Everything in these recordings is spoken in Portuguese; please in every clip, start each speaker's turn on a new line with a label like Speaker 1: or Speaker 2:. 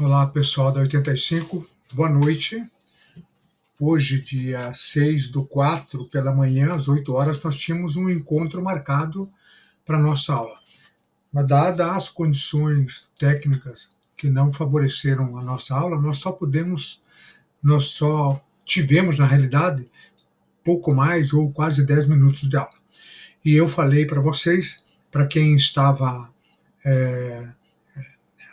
Speaker 1: Olá, pessoal da 85, boa noite. Hoje, dia 6/4, pela manhã, às 8 horas, nós tínhamos um encontro marcado para a nossa aula. Mas, dadas as condições técnicas que não favoreceram a nossa aula, nós só tivemos, na realidade, pouco mais ou quase 10 minutos de aula. E eu falei para vocês, para quem estava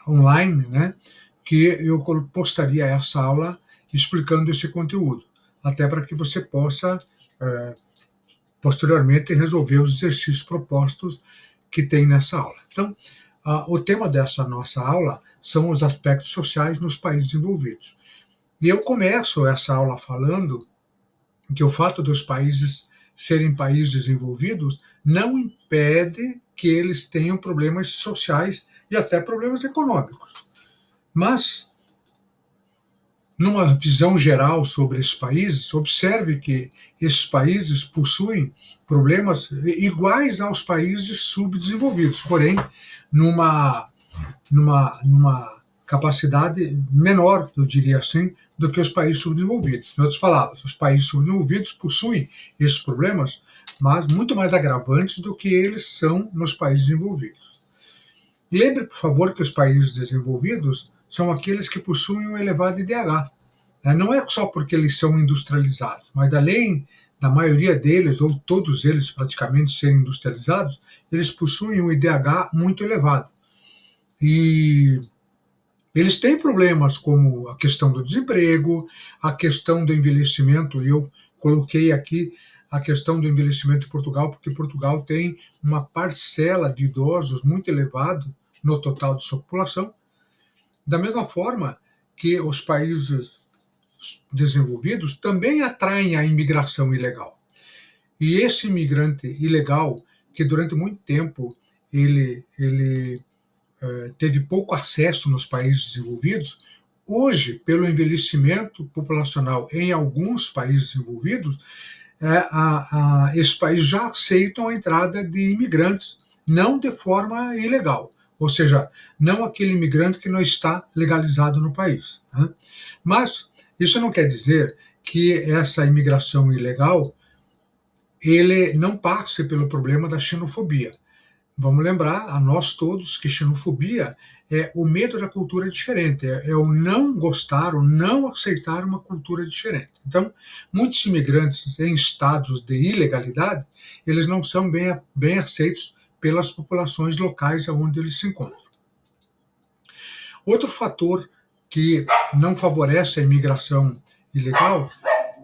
Speaker 1: online, né, que eu postaria essa aula explicando esse conteúdo, até para que você possa, posteriormente, resolver os exercícios propostos que tem nessa aula. Então, o tema dessa nossa aula são os aspectos sociais nos países desenvolvidos. E eu começo essa aula falando que o fato dos países serem países desenvolvidos não impede que eles tenham problemas sociais e até problemas econômicos. Mas, numa visão geral sobre esses países, observe que esses países possuem problemas iguais aos países subdesenvolvidos, porém, numa capacidade menor, eu diria assim, do que os países subdesenvolvidos. Em outras palavras, os países subdesenvolvidos possuem esses problemas, mas muito mais agravantes do que eles são nos países desenvolvidos. Lembre, por favor, que os países desenvolvidos são aqueles que possuem um elevado IDH. Não é só porque eles são industrializados, mas além da maioria deles, ou todos eles praticamente serem industrializados, eles possuem um IDH muito elevado. E eles têm problemas como a questão do desemprego, a questão do envelhecimento, e eu coloquei aqui a questão do envelhecimento em Portugal, porque Portugal tem uma parcela de idosos muito elevada no total de sua população, da mesma forma que os países desenvolvidos também atraem a imigração ilegal. E esse imigrante ilegal, que durante muito tempo ele teve pouco acesso nos países desenvolvidos, hoje, pelo envelhecimento populacional em alguns países desenvolvidos, esses países já aceitam a entrada de imigrantes, não de forma ilegal, ou seja, não aquele imigrante que não está legalizado no país. Mas isso não quer dizer que essa imigração ilegal ele não passe pelo problema da xenofobia. Vamos lembrar a nós todos que xenofobia é o medo da cultura diferente, é o não gostar, o não aceitar uma cultura diferente. Então, muitos imigrantes em estados de ilegalidade, eles não são bem aceitos pelas populações locais onde eles se encontram. Outro fator que não favorece a imigração ilegal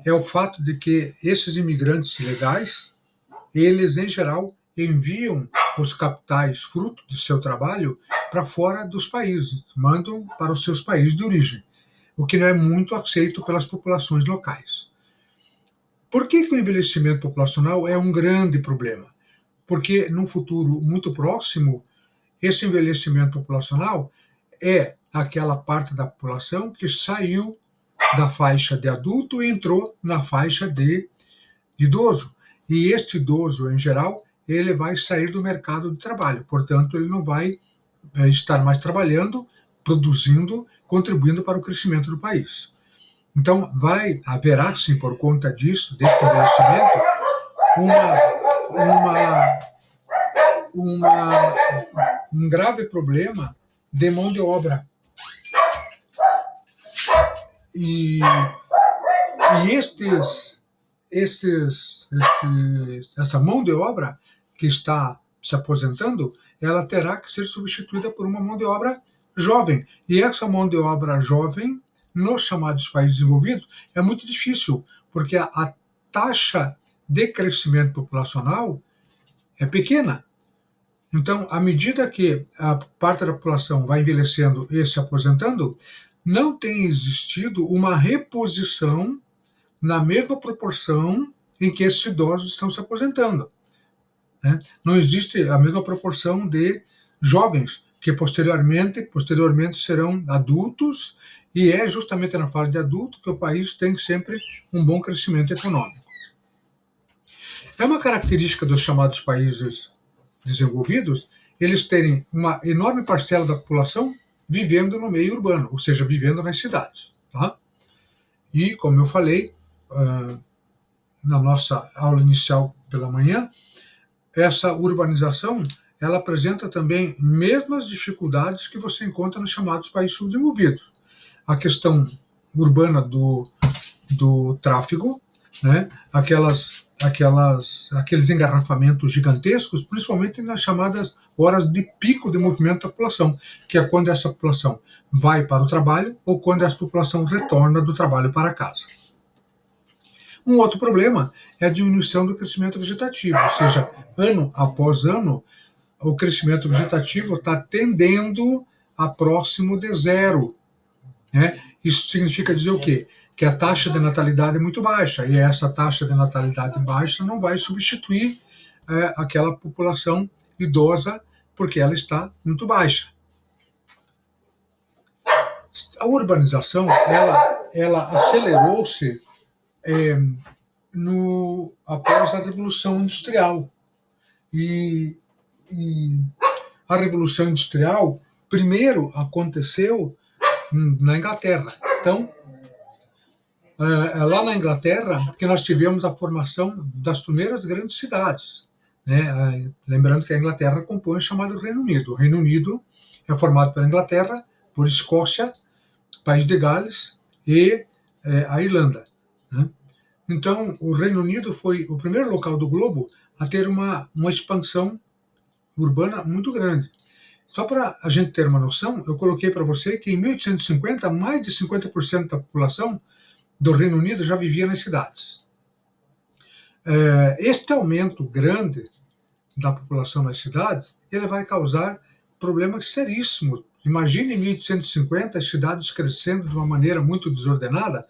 Speaker 1: é o fato de que esses imigrantes ilegais, eles, em geral, enviam os capitais, fruto do seu trabalho, para fora dos países, mandam para os seus países de origem, o que não é muito aceito pelas populações locais. Por que o envelhecimento populacional é um grande problema? Porque, num futuro muito próximo, esse envelhecimento populacional é aquela parte da população que saiu da faixa de adulto e entrou na faixa de idoso. E este idoso, em geral, ele vai sair do mercado de trabalho, portanto, ele não vai estar mais trabalhando, produzindo, contribuindo para o crescimento do país. Então, haverá, sim, por conta disso, desse envelhecimento, um grave problema de mão de obra. E essa mão de obra que está se aposentando, ela terá que ser substituída por uma mão de obra jovem. E essa mão de obra jovem, nos chamados países desenvolvidos, é muito difícil, porque a taxa de crescimento populacional é pequena. Então, à medida que a parte da população vai envelhecendo e se aposentando, não tem existido uma reposição na mesma proporção em que esses idosos estão se aposentando. Não existe a mesma proporção de jovens que posteriormente serão adultos, e é justamente na fase de adulto que o país tem sempre um bom crescimento econômico. É uma característica dos chamados países desenvolvidos eles terem uma enorme parcela da população vivendo no meio urbano, ou seja, vivendo nas cidades. Tá? E, como eu falei na nossa aula inicial pela manhã, essa urbanização ela apresenta também mesmas dificuldades que você encontra nos chamados países subdesenvolvidos. A questão urbana do tráfego, né? Aqueles engarrafamentos gigantescos, principalmente nas chamadas horas de pico de movimento da população, que é quando essa população vai para o trabalho ou quando essa população retorna do trabalho para casa. Um outro problema é a diminuição do crescimento vegetativo, ou seja, ano após ano, o crescimento vegetativo está tendendo a próximo de zero. Né? Isso significa dizer o quê? Que a taxa de natalidade é muito baixa, e essa taxa de natalidade baixa não vai substituir aquela população idosa, porque ela está muito baixa. A urbanização, ela acelerou-se após a Revolução Industrial. E a Revolução Industrial primeiro aconteceu na Inglaterra. Então, lá na Inglaterra que nós tivemos a formação das primeiras grandes cidades. Né? Lembrando que a Inglaterra compõe o chamado Reino Unido. O Reino Unido é formado pela Inglaterra, por Escócia, País de Gales e a Irlanda. Né? Então, o Reino Unido foi o primeiro local do globo a ter uma expansão urbana muito grande. Só para a gente ter uma noção, eu coloquei para você que em 1850, mais de 50% da população do Reino Unido já vivia nas cidades. Este aumento grande da população nas cidades, ele vai causar problemas seríssimos. Imagine em 1850 as cidades crescendo de uma maneira muito desordenada.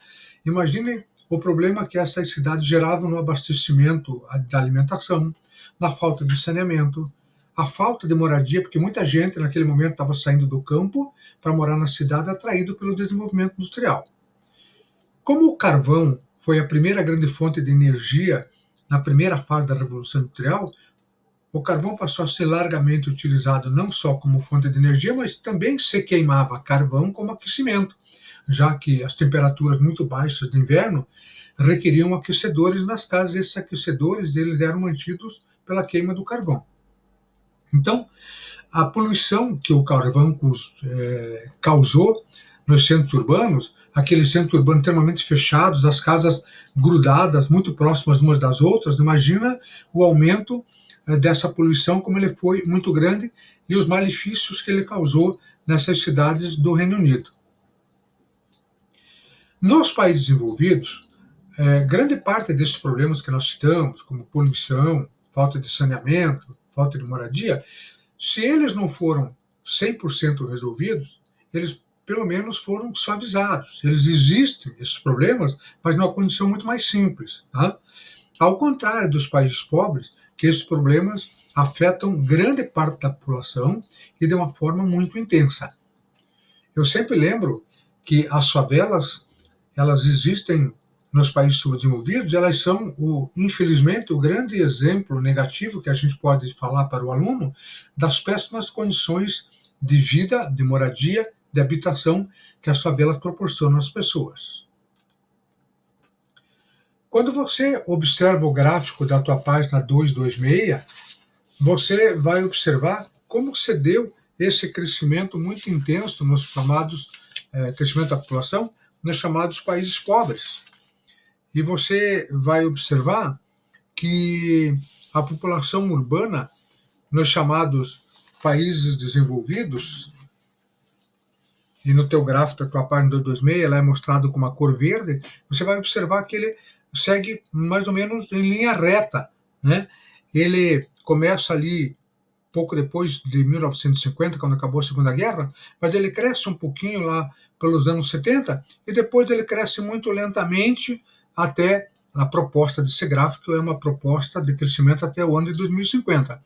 Speaker 1: Imagine o problema que essas cidades geravam no abastecimento da alimentação, na falta de saneamento, a falta de moradia, porque muita gente naquele momento estava saindo do campo para morar na cidade, atraído pelo desenvolvimento industrial. Como o carvão foi a primeira grande fonte de energia na primeira fase da Revolução Industrial, o carvão passou a ser largamente utilizado não só como fonte de energia, mas também se queimava carvão como aquecimento, já que as temperaturas muito baixas de inverno requeriam aquecedores nas casas, e esses aquecedores eles eram mantidos pela queima do carvão. Então, a poluição que o carvão causou nos centros urbanos, aqueles centros urbanos extremamente fechados, as casas grudadas, muito próximas umas das outras, imagina o aumento dessa poluição, como ele foi muito grande, e os malefícios que ele causou nessas cidades do Reino Unido. Nos países desenvolvidos, grande parte desses problemas que nós citamos, como poluição, falta de saneamento, falta de moradia, se eles não foram 100% resolvidos, eles pelo menos foram suavizados. Eles existem, esses problemas, mas numa condição muito mais simples. Tá? Ao contrário dos países pobres, que esses problemas afetam grande parte da população e de uma forma muito intensa. Eu sempre lembro que as favelas, elas existem nos países subdesenvolvidos, elas são, infelizmente, o grande exemplo negativo que a gente pode falar para o aluno das péssimas condições de vida, de moradia, de habitação que as favelas proporcionam às pessoas. Quando você observa o gráfico da tua página 226, você vai observar como se deu esse crescimento muito intenso nos chamados crescimento da população nos chamados países pobres. E você vai observar que a população urbana nos chamados países desenvolvidos, e no teu gráfico da tua página 226, ela é mostrado com uma cor verde, você vai observar que ele segue mais ou menos em linha reta, né? Ele começa ali pouco depois de 1950, quando acabou a Segunda Guerra, mas ele cresce um pouquinho lá pelos anos 70, e depois ele cresce muito lentamente até a proposta desse gráfico, é uma proposta de crescimento até o ano de 2050.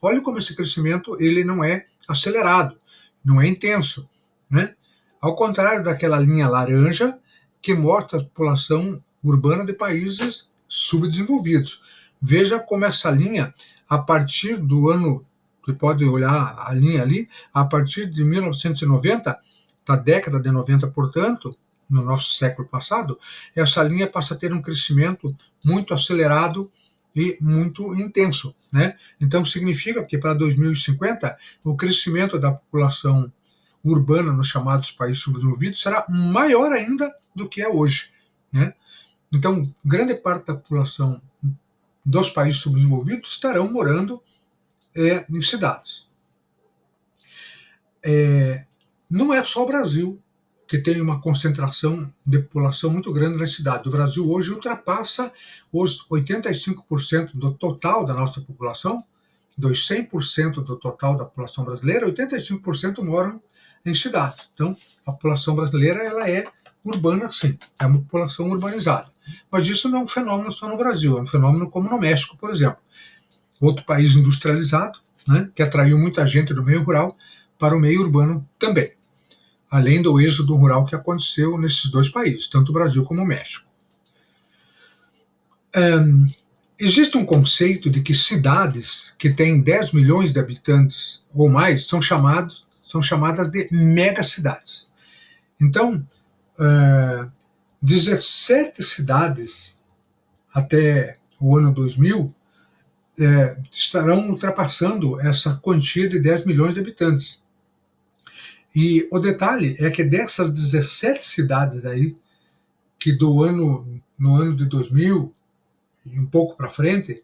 Speaker 1: Olha como esse crescimento ele não é acelerado, não é intenso, né? Ao contrário daquela linha laranja que mostra a população urbana de países subdesenvolvidos. Veja como essa linha, a partir do ano Você pode olhar a linha ali, a partir de 1990, da década de 90, portanto, no nosso século passado, essa linha passa a ter um crescimento muito acelerado e muito intenso, né? Então, significa que para 2050, o crescimento da população urbana nos chamados países subdesenvolvidos será maior ainda do que é hoje, né? Então, grande parte da população dos países subdesenvolvidos estarão morando em cidades. Não é só o Brasil que tem uma concentração de população muito grande nas cidades. O Brasil hoje ultrapassa os 85% do total da nossa população, dos 100% do total da população brasileira, 85% moram em cidades. Então, a população brasileira ela é urbana, sim, é uma população urbanizada. Mas isso não é um fenômeno só no Brasil, é um fenômeno como no México, por exemplo. Outro país industrializado, né, que atraiu muita gente do meio rural para o meio urbano também, além do êxodo rural que aconteceu nesses dois países, tanto o Brasil como o México. Existe um conceito de que cidades que têm 10 milhões de habitantes ou mais são chamadas de megacidades. Então, 17 cidades até o ano 2000 estarão ultrapassando essa quantia de 10 milhões de habitantes. E o detalhe é que dessas 17 cidades aí, que no ano de 2000 e um pouco para frente,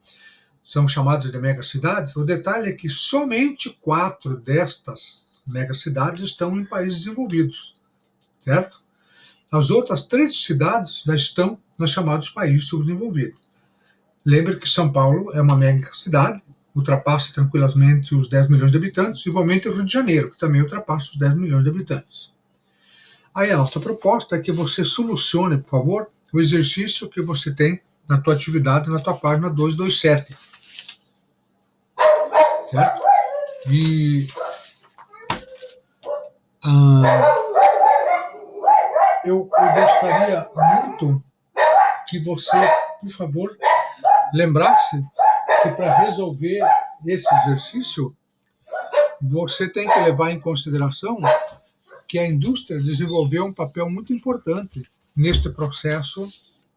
Speaker 1: são chamadas de megacidades, o detalhe é que somente 4 destas megacidades estão em países desenvolvidos, certo? As outras 13 cidades já estão nos chamados países subdesenvolvidos. Lembre que São Paulo é uma megacidade, ultrapassa tranquilamente os 10 milhões de habitantes, igualmente o Rio de Janeiro, que também ultrapassa os 10 milhões de habitantes. Aí a nossa proposta é que você solucione, por favor, o exercício que você tem na tua atividade, na tua página 227. Certo? E eu gostaria muito que você, por favor, lembrasse que para resolver esse exercício, você tem que levar em consideração que a indústria desenvolveu um papel muito importante neste processo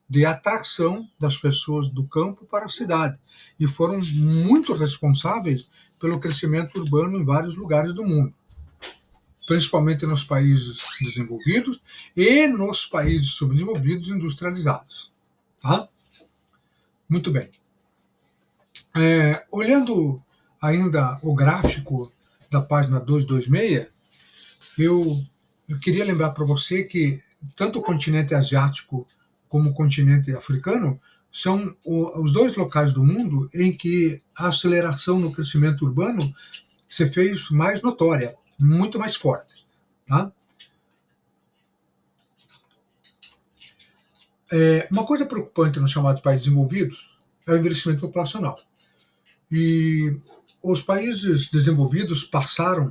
Speaker 1: de atração das pessoas do campo para a cidade e foram muito responsáveis pelo crescimento urbano em vários lugares do mundo, principalmente nos países desenvolvidos e nos países subdesenvolvidos industrializados. Tá? Muito bem. Olhando ainda o gráfico da página 226, eu queria lembrar para você que tanto o continente asiático como o continente africano são os dois locais do mundo em que a aceleração no crescimento urbano se fez mais notória, muito mais forte. Tá? Uma coisa preocupante nos chamados países desenvolvidos é o envelhecimento populacional. E os países desenvolvidos passaram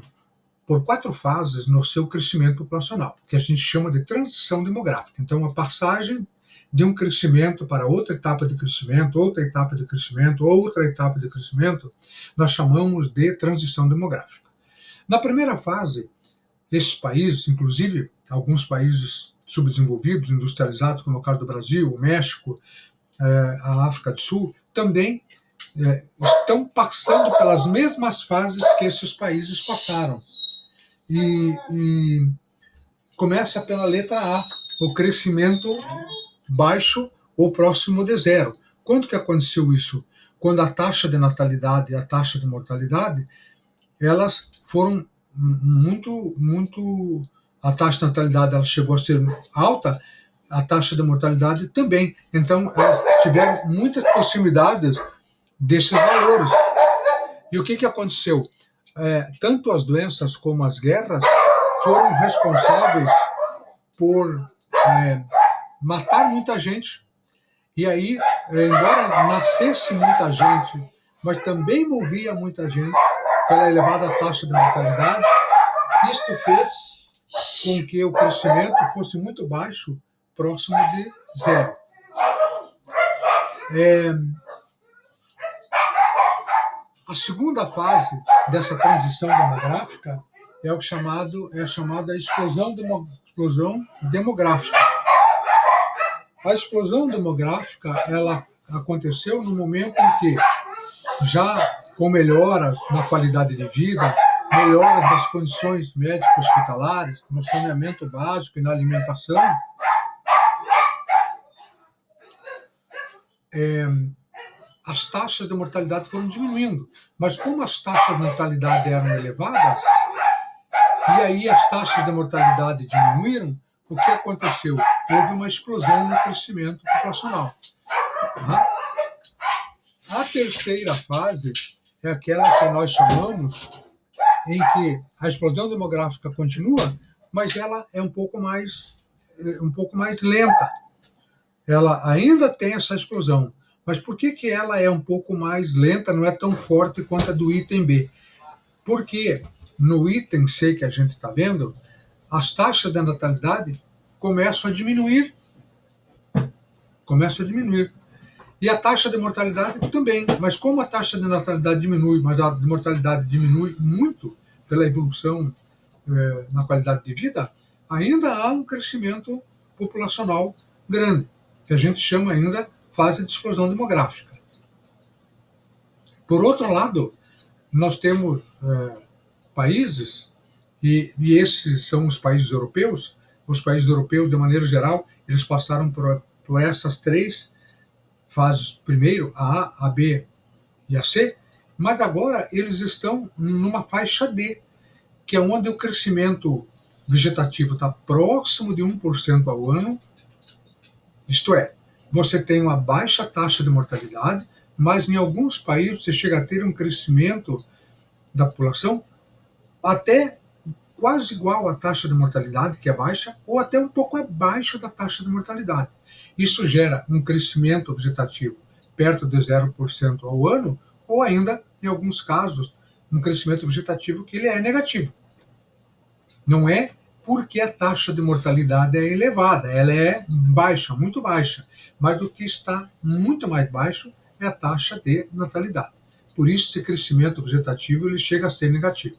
Speaker 1: por 4 fases no seu crescimento populacional, que a gente chama de transição demográfica. Então, a passagem de um crescimento para outra etapa de crescimento, outra etapa de crescimento, outra etapa de crescimento, nós chamamos de transição demográfica. Na primeira fase, esses países, inclusive alguns países subdesenvolvidos, industrializados, como é o caso do Brasil, o México, a África do Sul, também estão passando pelas mesmas fases que esses países passaram. E começa pela letra A, o crescimento baixo ou próximo de zero. Quando que aconteceu isso? Quando a taxa de natalidade e a taxa de mortalidade, elas foram muito... A taxa de natalidade ela chegou a ser alta, a taxa de mortalidade também. Então, elas tiveram muitas proximidades desses valores. E o que aconteceu? Tanto as doenças como as guerras foram responsáveis por matar muita gente. E aí, embora nascesse muita gente, mas também morria muita gente pela elevada taxa de mortalidade, isto fez com que o crescimento fosse muito baixo, próximo de zero. A segunda fase dessa transição demográfica é a chamada explosão demográfica. A explosão demográfica ela aconteceu no momento em que, já com melhora na qualidade de vida, melhora das condições médico-hospitalares, no saneamento básico e na alimentação, as taxas de mortalidade foram diminuindo. Mas como as taxas de natalidade eram elevadas, e aí as taxas de mortalidade diminuíram, o que aconteceu? Houve uma explosão no crescimento populacional. A terceira fase é aquela que nós chamamos em que a explosão demográfica continua, mas ela é um pouco mais lenta. Ela ainda tem essa explosão, mas por que ela é um pouco mais lenta, não é tão forte quanto a do item B? Porque no item C que a gente está vendo, as taxas de natalidade começam a diminuir. E a taxa de mortalidade também. Mas como a taxa de natalidade diminui, mas a de mortalidade diminui muito pela evolução na qualidade de vida, ainda há um crescimento populacional grande, que a gente chama ainda fase de explosão demográfica. Por outro lado, nós temos países, e esses são os países europeus. Os países europeus, de maneira geral, eles passaram por essas três fases, primeiro a A, a B e a C, mas agora eles estão numa faixa D, que é onde o crescimento vegetativo está próximo de 1% ao ano, isto é, você tem uma baixa taxa de mortalidade, mas em alguns países você chega a ter um crescimento da população até quase igual à taxa de mortalidade, que é baixa, ou até um pouco abaixo da taxa de mortalidade. Isso gera um crescimento vegetativo perto de 0% ao ano, ou ainda, em alguns casos, um crescimento vegetativo que ele é negativo. Não é porque a taxa de mortalidade é elevada, ela é baixa, muito baixa, mas o que está muito mais baixo é a taxa de natalidade. Por isso, esse crescimento vegetativo ele chega a ser negativo.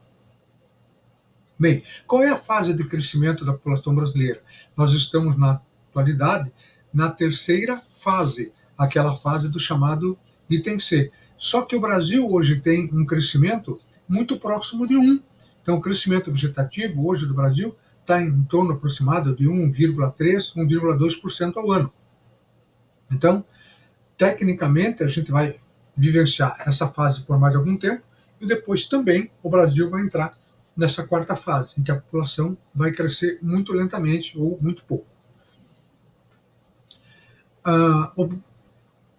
Speaker 1: Bem, qual é a fase de crescimento da população brasileira? Nós estamos, na atualidade, na terceira fase, aquela fase do chamado item C. Só que o Brasil hoje tem um crescimento muito próximo de 1. Então, o crescimento vegetativo hoje do Brasil está em torno aproximado de 1,3%, 1,2% ao ano. Então, tecnicamente, a gente vai vivenciar essa fase por mais algum tempo e depois também o Brasil vai entrar nessa quarta fase, em que a população vai crescer muito lentamente ou muito pouco.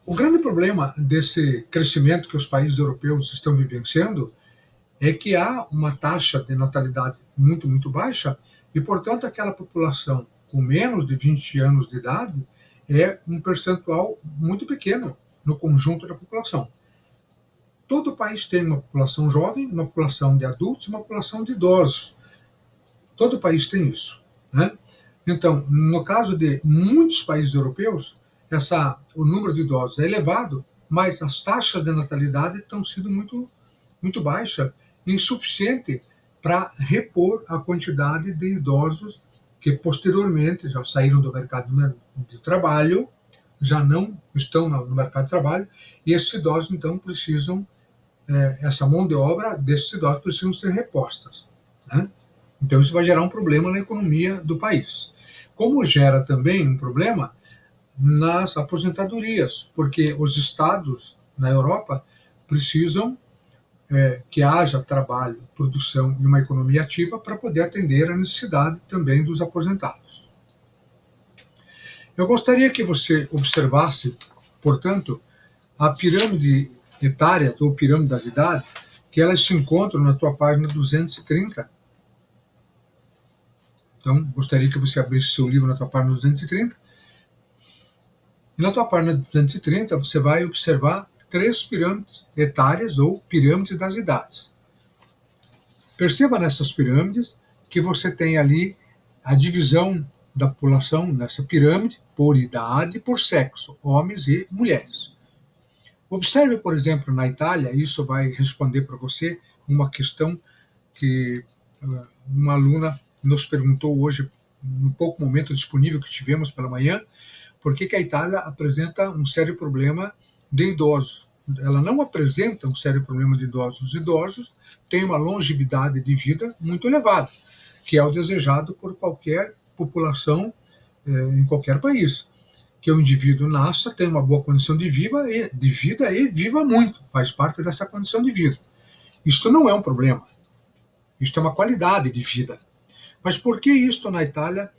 Speaker 1: O grande problema desse crescimento que os países europeus estão vivenciando é que há uma taxa de natalidade muito, muito baixa e, portanto, aquela população com menos de 20 anos de idade é um percentual muito pequeno no conjunto da população. Todo país tem uma população jovem, uma população de adultos e uma população de idosos. Todo país tem isso, né? Então, no caso de muitos países europeus, o número de idosos é elevado, mas as taxas de natalidade estão sendo muito, muito baixas, insuficiente para repor a quantidade de idosos que posteriormente já saíram do mercado de trabalho, já não estão no mercado de trabalho, e esses idosos, então, precisam, essa mão de obra desses idosos precisam ser repostas, né? Então, isso vai gerar um problema na economia do país. Como gera também um problema nas aposentadorias, porque os estados na Europa precisam que haja trabalho, produção e uma economia ativa para poder atender a necessidade também dos aposentados. Eu gostaria que você observasse, portanto, a pirâmide etária ou pirâmide das idades, que elas se encontram na tua página 230. Então, gostaria que você abrisse seu livro na tua página 230. E na tua página 230, você vai observar 3 pirâmides etárias ou pirâmides das idades. Perceba nessas pirâmides que você tem ali a divisão da população nessa pirâmide por idade e por sexo, homens e mulheres. Observe, por exemplo, na Itália, isso vai responder para você uma questão que uma aluna nos perguntou hoje, no pouco momento disponível que tivemos pela manhã, por que a Itália apresenta um sério problema de idosos. Ela não apresenta um sério problema de idosos. Os idosos têm uma longevidade de vida muito elevada, que é o desejado por qualquer população em qualquer país. Que o indivíduo nasça, tenha uma boa condição de vida e viva muito, faz parte dessa condição de vida. Isto não é um problema, isto é uma qualidade de vida. Mas por que isto na Itália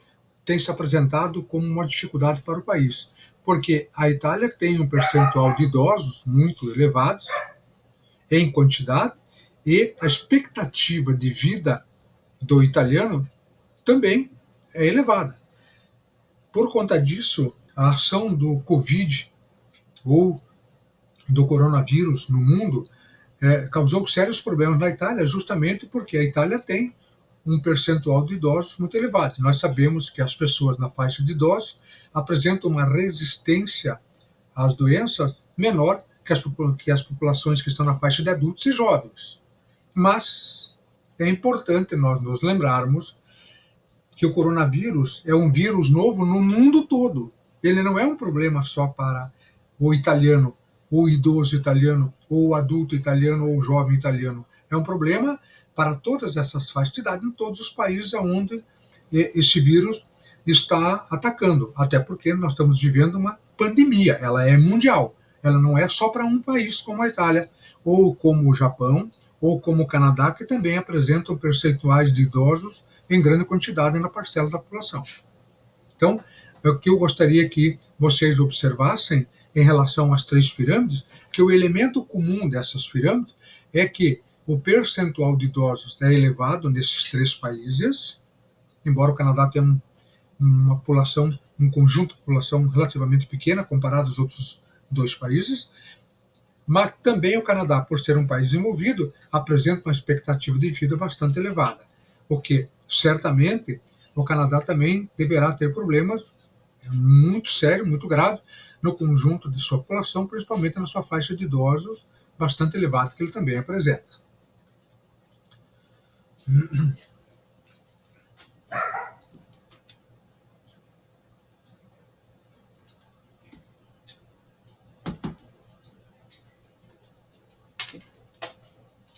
Speaker 1: tem se apresentado como uma dificuldade para o país? Porque a Itália tem um percentual de idosos muito elevado em quantidade e a expectativa de vida do italiano também é elevada. Por conta disso, a ação do Covid ou do coronavírus no mundo causou sérios problemas na Itália, justamente porque a Itália tem um percentual de idosos muito elevado. Nós sabemos que as pessoas na faixa de idosos apresentam uma resistência às doenças menor que as populações que estão na faixa de adultos e jovens. Mas é importante nós nos lembrarmos que o coronavírus é um vírus novo no mundo todo. Ele não é um problema só para o italiano, o idoso italiano, ou o adulto italiano, ou o jovem italiano. É um problema para todas essas faixas de idade, em todos os países onde esse vírus está atacando. Até porque nós estamos vivendo uma pandemia, ela é mundial. Ela não é só para um país como a Itália, ou como o Japão, ou como o Canadá, que também apresentam percentuais de idosos em grande quantidade na parcela da população. Então, o que eu gostaria que vocês observassem em relação às três pirâmides, que o elemento comum dessas pirâmides é que o percentual de idosos é elevado nesses três países, embora o Canadá tenha uma população, um conjunto de população relativamente pequena comparado aos outros dois países, mas também o Canadá, por ser um país desenvolvido, apresenta uma expectativa de vida bastante elevada, o que certamente o Canadá também deverá ter problemas muito sérios, muito graves, no conjunto de sua população, principalmente na sua faixa de idosos bastante elevada que ele também apresenta.